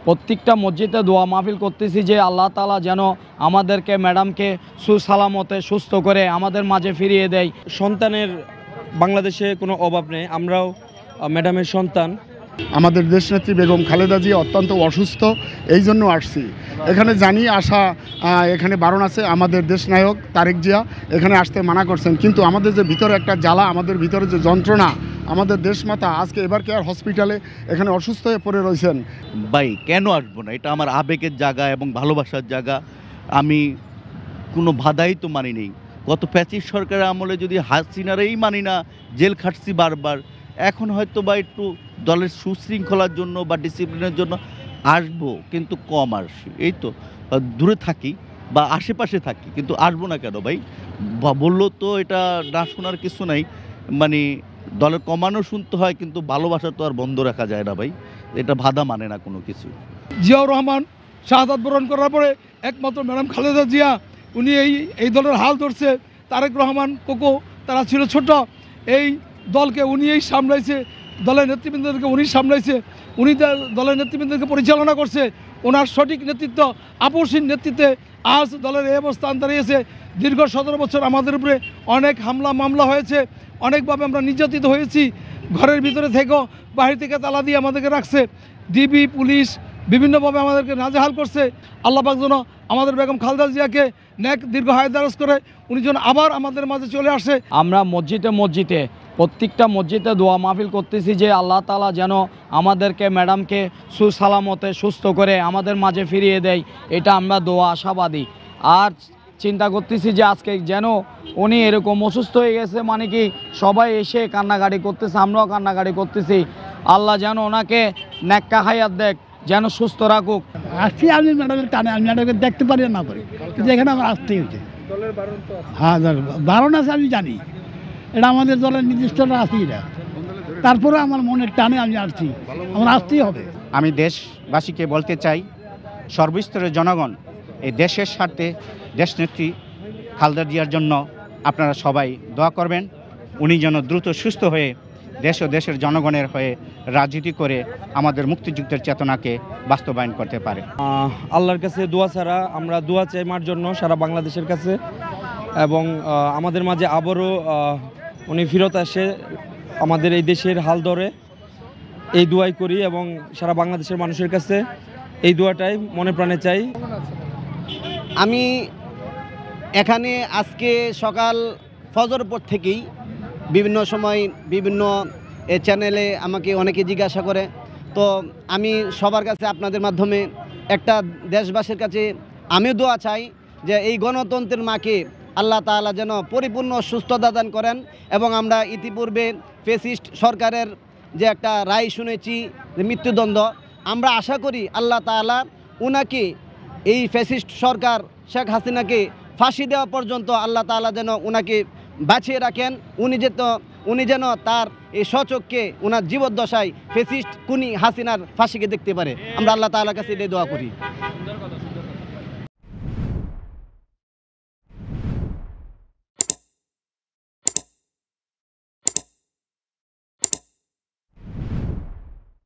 প্রত্যেকটা মসজিদে দোয়া মাহফিল করতেছি যে আল্লাহ তাআলা যেন আমাদেরকে ম্যাডামকে সুসালামতে সুস্থ করে আমাদের মাঝে ফিরিয়ে দেয়। সন্তানের বাংলাদেশে কোনো অভাব নেই, আমরাও ম্যাডামের সন্তান। আমাদের দেশনেত্রী বেগম খালেদা জিয়া অত্যন্ত অসুস্থ, এই জন্য আসছি। এখানে জানি আসা এখানে বারণ আছে, আমাদের দেশনায়ক তারেক জিয়া এখানে আসতে মানা করছেন, কিন্তু আমাদের যে ভিতরে একটা জ্বালা, আমাদের ভিতরে যে যন্ত্রণা, আমাদের দেশমাতা আজকে এবার কেয়ার হসপিটালে এখানে অসুস্থ হয়ে পড়ে রয়েছেন। ভাই কেন আসবো না, এটা আমার আবেগের জায়গা এবং ভালোবাসার জায়গা। আমি কোনো বাধাই তো মানি নেই। গত প্যাচিস সরকারের আমলে যদি হাসিনারেই মানি না, জেল খাটছি বারবার, এখন হয়তো বা একটু দলের সুশৃঙ্খলার জন্য বা ডিসিপ্লিনের জন্য আসবো, কিন্তু কম আসি। এই তো দূরে থাকি বা আশেপাশে থাকি, কিন্তু আসবো না কেন ভাই? বললো তো এটা না শোনার কিছু নাই। মানে দলের কমানো শুনতে হয়, কিন্তু ভালোবাসা তো আর বন্ধ রাখা যায় না ভাই। এটা বাধা মানে না কোনো কিছু। জিয়াউর রহমান শাহাদাত বরণ করার পরে একমাত্র ম্যাডাম খালেদা জিয়া উনি এই দলের হাল ধরছে। তারেক রহমান কোকো তারা ছিল ছোট, এই দলকে উনিই সামলাইছে, দলের নেতৃবৃন্দদেরকে উনি সামলাইছে, উনি দলের নেতৃবৃন্দকে পরিচালনা করছে। ওনার সঠিক নেতৃত্ব, আপসহীন নেতৃত্বে আজ দলের এই অবস্থান দাঁড়িয়েছে। দীর্ঘ 17 বছর আমাদের উপরে অনেক হামলা মামলা হয়েছে, অনেকভাবে আমরা নির্যাতিত হয়েছি। ঘরের ভিতরে থেকেও বাহির থেকে তালা দিয়ে আমাদেরকে রাখছে, ডিবি পুলিশ বিভিন্নভাবে আমাদেরকে নাজেহাল করছে। আল্লাহ পাক যেন আমাদের বেগম খালেদা জিয়াকে নেক দীর্ঘ হায়াত দারাজ করে, উনি যেন আবার আমাদের মাঝে চলে আসে। আমরা মসজিদে প্রত্যেকটা মসজিদে দোয়া মাহফিল করতেছি যে আল্লাহ তাআলা যেন আমাদেরকে ম্যাডামকে সুসালামতে সুস্থ করে আমাদের মাঝে ফিরিয়ে দেয়। এটা আমরা দোয়া আশাবাদী। আর চিন্তা করতেছি যে আজকে যেন উনি এরকম অসুস্থ হয়ে গেছে, মানে কি সবাই এসে কান্নাকাটি করতেছে, আমরাও কান্নাকাটি করতেছি। আল্লাহ যেন ওনাকে নেক্কা হায়াত দেখ, যেন সুস্থ রাখুক। আসছি আমি ম্যাডামের টানে, আমি ম্যাডামকে দেখতে পারি না পারি, কিন্তু এখানে আমার আসতেই হচ্ছে। হ্যাঁ, বারণ আছে, আমি জানি এটা আমাদের দলের নির্দিষ্ট আছে এটা, তারপরে আমার মনের টানে আমি আসছি, আমার আসতেই হবে। আমি দেশবাসীকে বলতে চাই, সর্বস্তরের জনগণ এই দেশের স্বার্থে দেশনেত্রী খালেদা জিয়ার জন্য আপনারা সবাই দোয়া করবেন। উনি যেন দ্রুত সুস্থ হয়ে দেশ ও দেশের জনগণের হয়ে রাজনীতি করে আমাদের মুক্তিযুদ্ধের চেতনাকে বাস্তবায়ন করতে পারে। আল্লাহর কাছে দোয়া ছাড়া আমরা দোয়া চাই মার জন্য সারা বাংলাদেশের কাছে, এবং আমাদের মাঝে আবারও উনি ফিরত আসে, আমাদের এই দেশের হাল ধরে, এই দোয়াই করি এবং সারা বাংলাদেশের মানুষের কাছে এই দোয়াটাই মনে প্রাণে চাই। আমি এখানে আজকে সকাল ফজর পর থেকেই বিভিন্ন সময় বিভিন্ন চ্যানেলে আমাকে অনেকে জিজ্ঞাসা করে, তো আমি সবার কাছে আপনাদের মাধ্যমে একটা দেশবাসীর কাছে আমিও দোয়া চাই যে এই গণতন্ত্রের মাকে আল্লাহ তাআলা যেন পরিপূর্ণ সুস্থতা দান করেন। এবং আমরা ইতিপূর্বে ফ্যাসিস্ট সরকারের যে একটা রায় শুনেছি, যে মৃত্যুদণ্ড, আমরা আশা করি আল্লাহ তাআলা উনাকে, এই ফ্যাসিস্ট সরকার শেখ হাসিনাকে ফাঁসি দেওয়া পর্যন্ত আল্লাহ তাআলা যেন উনাকে বাঁচিয়ে রাখেন। উনি যেন তার এই স্বচক্ষে উনার জীবদ্দশায় ফ্যাসিস্ট খুনি হাসিনার ফাঁসিকে দেখতে পারে। আমরা আল্লাহ তাআলার কাছে এটাই দোয়া করি।